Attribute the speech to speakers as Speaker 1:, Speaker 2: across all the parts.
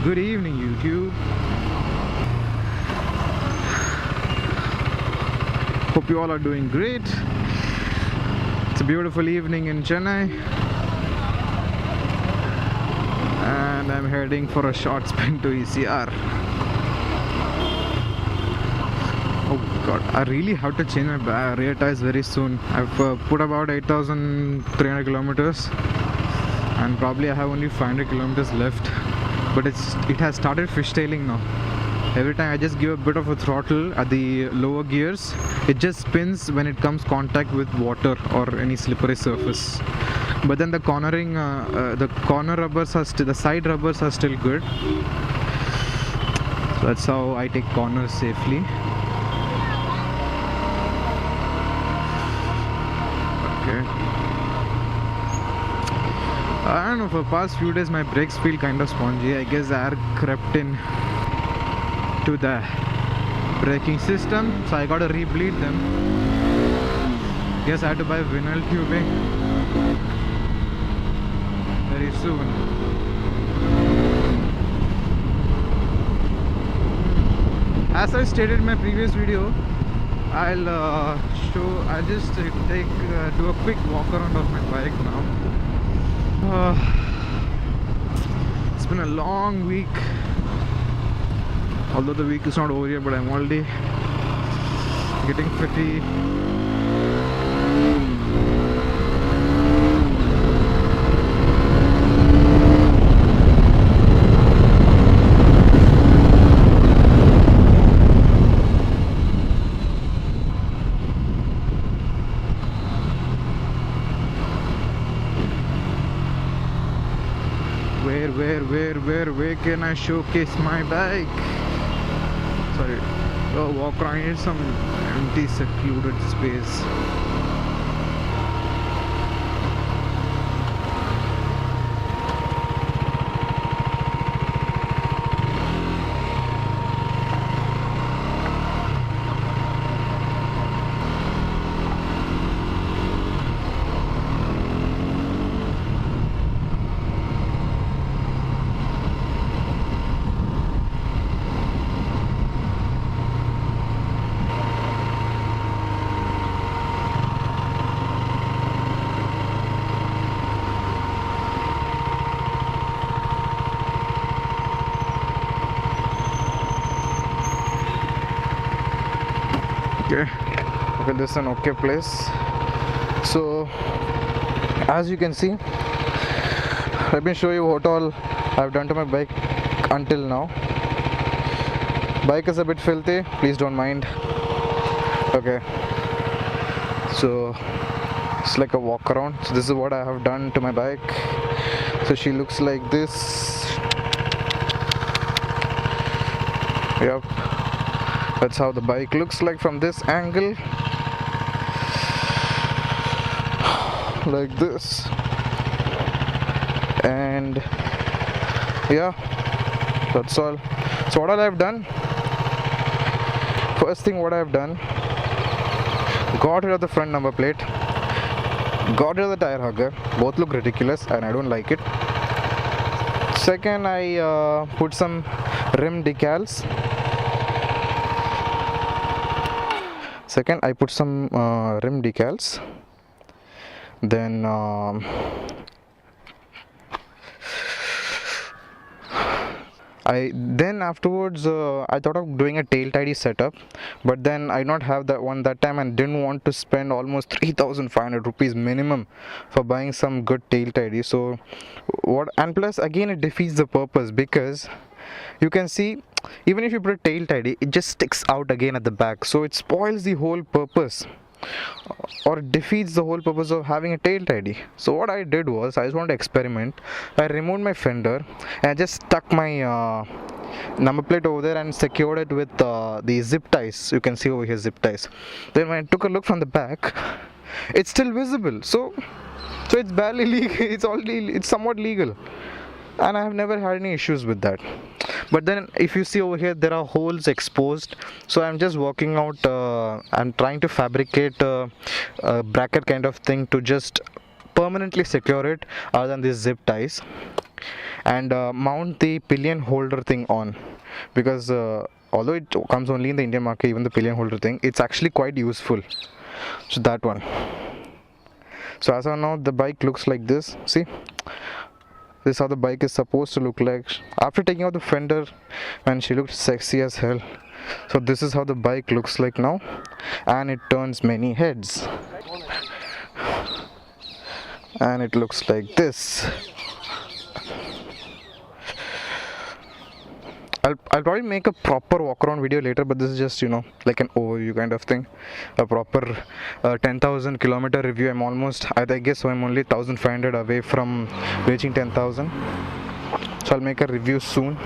Speaker 1: Good evening, YouTube. Hope you all are doing great. It's a beautiful evening in Chennai, and I'm heading for a short spin to ECR. Oh god, I really have to change my rear tires very soon. I've put about 8,300 kilometers, and probably I have only 500 kilometers left. But it has started fishtailing now. Every time I just give a bit of a throttle at the lower gears, it just spins when it comes contact with water or any slippery surface. But then the cornering, the corner rubbers are still, the side rubbers are still good. So that's how I take corners safely. Okay. I don't know, for the past few days my brakes feel kind of spongy. I guess air crept in to the braking system, so I gotta re-bleed them. Guess I had to buy vinyl tubing very soon. As I stated in my previous video, I'll just do a quick walk around of my bike now. It's been a long week, although the week is not over yet, but I'm already getting pretty where can I showcase my bike? Sorry, walk around in some empty secluded space. Okay, this is an okay place. So as you can see, let me show you what all I've done to my bike until now. Bike is a bit filthy, please don't mind. Okay, so it's like a walk around. So this is what I have done to my bike. So she looks like this. Yep, that's how the bike looks like from this angle, like this. And yeah, that's all. So what all I've done, first thing what I've done, got rid of the front number plate, got rid of the tire hugger. Both look ridiculous and I don't like it. Second, I put some rim decals. Then afterwards I thought of doing a tail tidy setup, but then I did not have that one that time and didn't want to spend almost 3,500 rupees minimum for buying some good tail tidy. So and plus again it defeats the purpose, because you can see even if you put a tail tidy, it just sticks out again at the back, so it spoils the whole purpose, or defeats the whole purpose of having a tail tidy. So what I did was, I just wanted to experiment. I removed my fender and I just stuck my number plate over there and secured it with the zip ties. You can see over here, zip ties. Then when I took a look from the back, it's still visible. So it's barely legal. It's somewhat legal, and I have never had any issues with that. But then if you see over here, there are holes exposed, so I'm just working out, I'm trying to fabricate a bracket kind of thing to just permanently secure it other than these zip ties. and mount the pillion holder thing on, because although it comes only in the Indian market, even the pillion holder thing, it's actually quite useful. So that one. So as of now the bike looks like this. See, this is how the bike is supposed to look like after taking out the fender, and she looked sexy as hell. So this is how the bike looks like now, and it turns many heads, and it looks like this. I'll probably make a proper walk around video later, but this is just, you know, like an overview kind of thing. A proper 10,000 kilometer review. I'm almost, I guess so I'm only 1,500 away from reaching 10,000. So I'll make a review soon.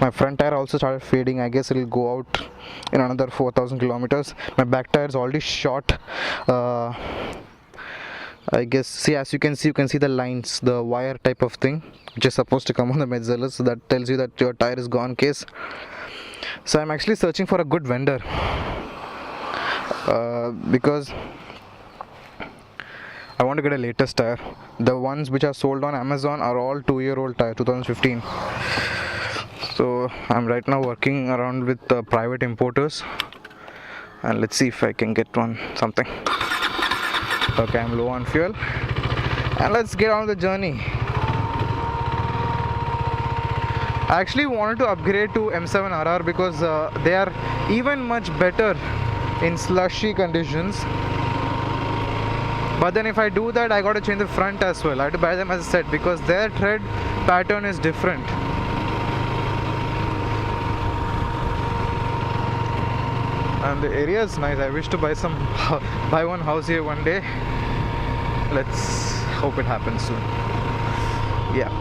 Speaker 1: My front tire also started fading. I guess it'll go out in another 4,000 kilometers. My back tire is already short. I guess, see, as you can see the lines, the wire type of thing which is supposed to come on the Metzeler, so that tells you that your tire is gone case. So I'm actually searching for a good vendor, because I want to get a latest tire. The ones which are sold on Amazon are all 2-year-old tire, 2015. So I'm right now working around with private importers, and let's see if I can get something. Okay, I'm low on fuel, and let's get on the journey. I actually wanted to upgrade to M7RR because they are even much better in slushy conditions. But then if I do that, I got to change the front as well. I have to buy them as a set because their tread pattern is different. And the area is nice. I wish to buy one house here one day. Let's hope it happens soon. Yeah.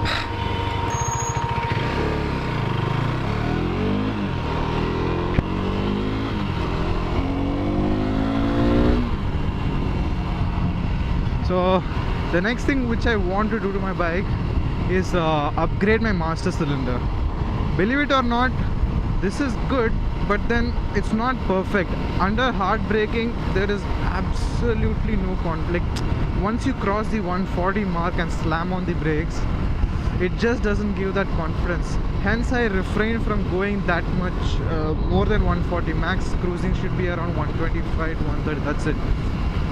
Speaker 1: So the next thing which I want to do to my bike is upgrade my master cylinder. Believe it or not, this is good, but then it's not perfect. Under hard braking there is absolutely no conflict. Once you cross the 140 mark and slam on the brakes, it just doesn't give that confidence. Hence I refrain from going that much more than 140. Max cruising should be around 125 to 130, that's it.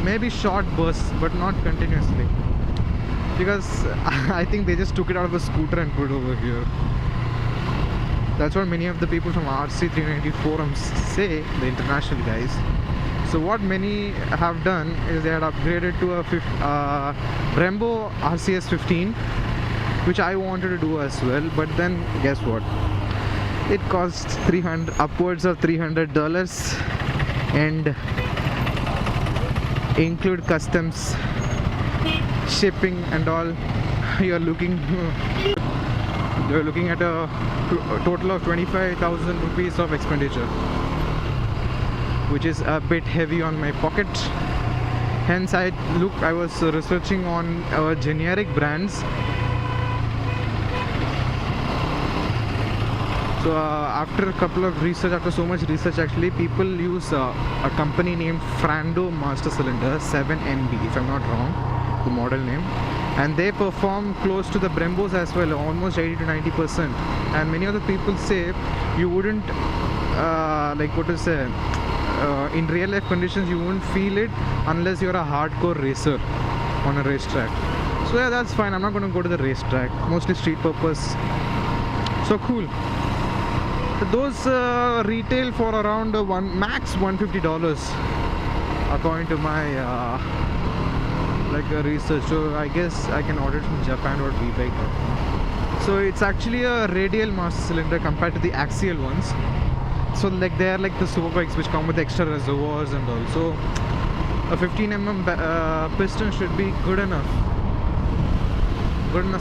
Speaker 1: Maybe short bursts, but not continuously, because I think they just took it out of a scooter and put it over here. That's what many of the people from RC390 forums say, the international guys. So what many have done is they had upgraded to a Brembo RCS 15, which I wanted to do as well, but then guess what? It costs upwards of $300 and include customs, shipping and all. You're looking at a total of 25,000 rupees of expenditure, which is a bit heavy on my pocket. Hence I was researching on generic brands. So after so much research actually, people use a company named Frando Master Cylinder 7NB, if I'm not wrong, the model name, and they perform close to the Brembos as well, almost 80 to 90%. And many other people say you wouldn't in real life conditions you won't feel it unless you're a hardcore racer on a racetrack. So yeah, that's fine. I'm not going to go to the racetrack, mostly street purpose. So cool. Those retail for around max $150 according to my research. So I guess I can order it from Japan or eBay. So it's actually a radial master cylinder compared to the axial ones. So like they are like the super bikes which come with extra reservoirs and all. So a 15mm piston should be good enough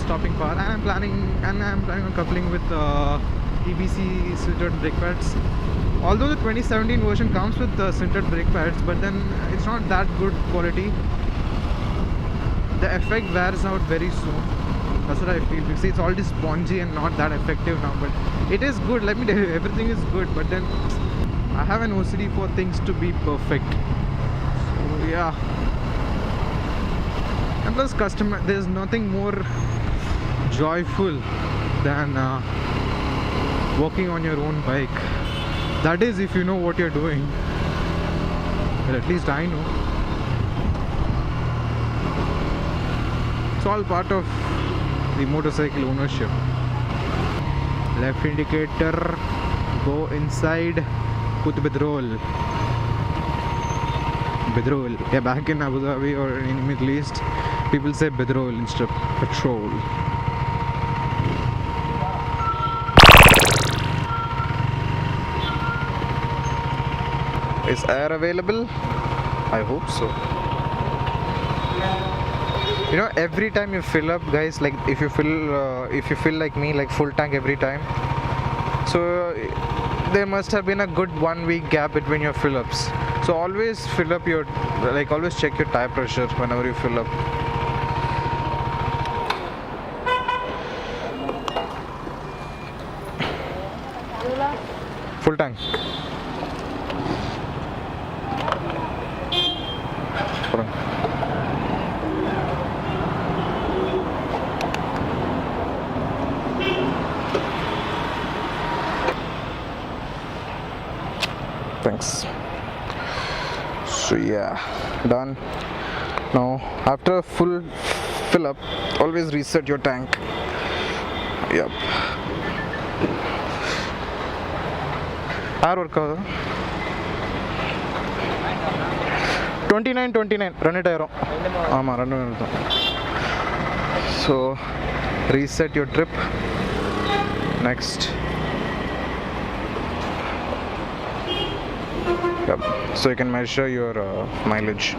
Speaker 1: stopping power. And I'm planning on coupling with EBC sintered brake pads. Although the 2017 version comes with sintered brake pads, but then it's not that good quality. The effect wears out very soon. That's what I feel. You see, it's already spongy and not that effective now, but it is good. Let me tell you, everything is good, but then I have an OCD for things to be perfect. So yeah. And plus there's nothing more joyful than walking on your own bike. That is, if you know what you're doing. Well, at least I know. It's all part of the motorcycle ownership. Left indicator, go inside, put Bedrol. Bedrol. Yeah, back in Abu Dhabi or in Middle East, people say Bedrol instead of petrol. Is air available? I hope so. You know, every time you fill up, guys, like if you fill like me, like full tank every time, so there must have been a good 1 week gap between your fill ups. So always fill up your, like always check your tire pressure whenever you fill up. Full tank. Thanks. So yeah, done. Now after a full fill up, always reset your tank. Yep. Air work 29 run it aero. Run. So reset your trip. Next. Yep. So you can measure your mileage.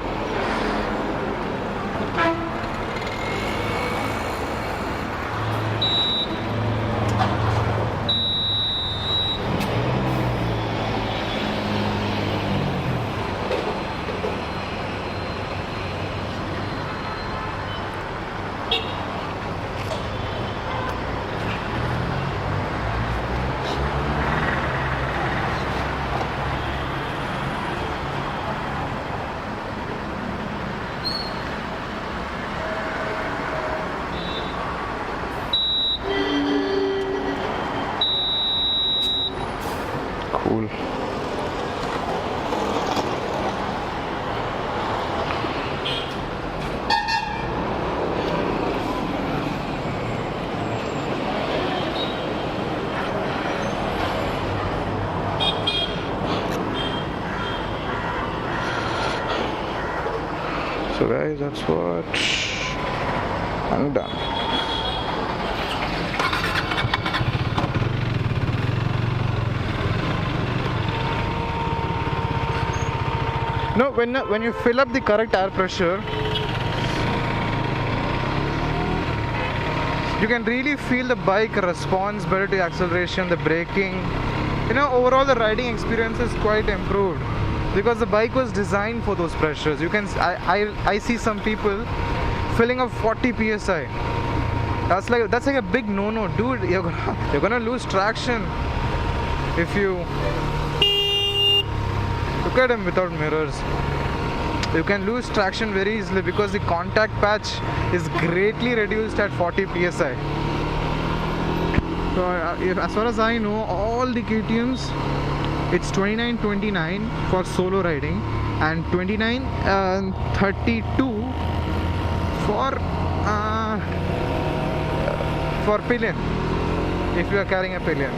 Speaker 1: Cool. So guys, that's what I'm done. No, when you fill up the correct air pressure, you can really feel the bike responds better to acceleration, the braking. You know, overall the riding experience is quite improved because the bike was designed for those pressures. You can, I see some people filling up 40 psi. That's like a big no-no, dude. You're gonna lose traction if you. Look at him without mirrors. You can lose traction very easily because the contact patch is greatly reduced at 40 psi. So as far as I know, all the KTM's, it's 29.29 for solo riding and 29.32 for pillion, if you are carrying a pillion.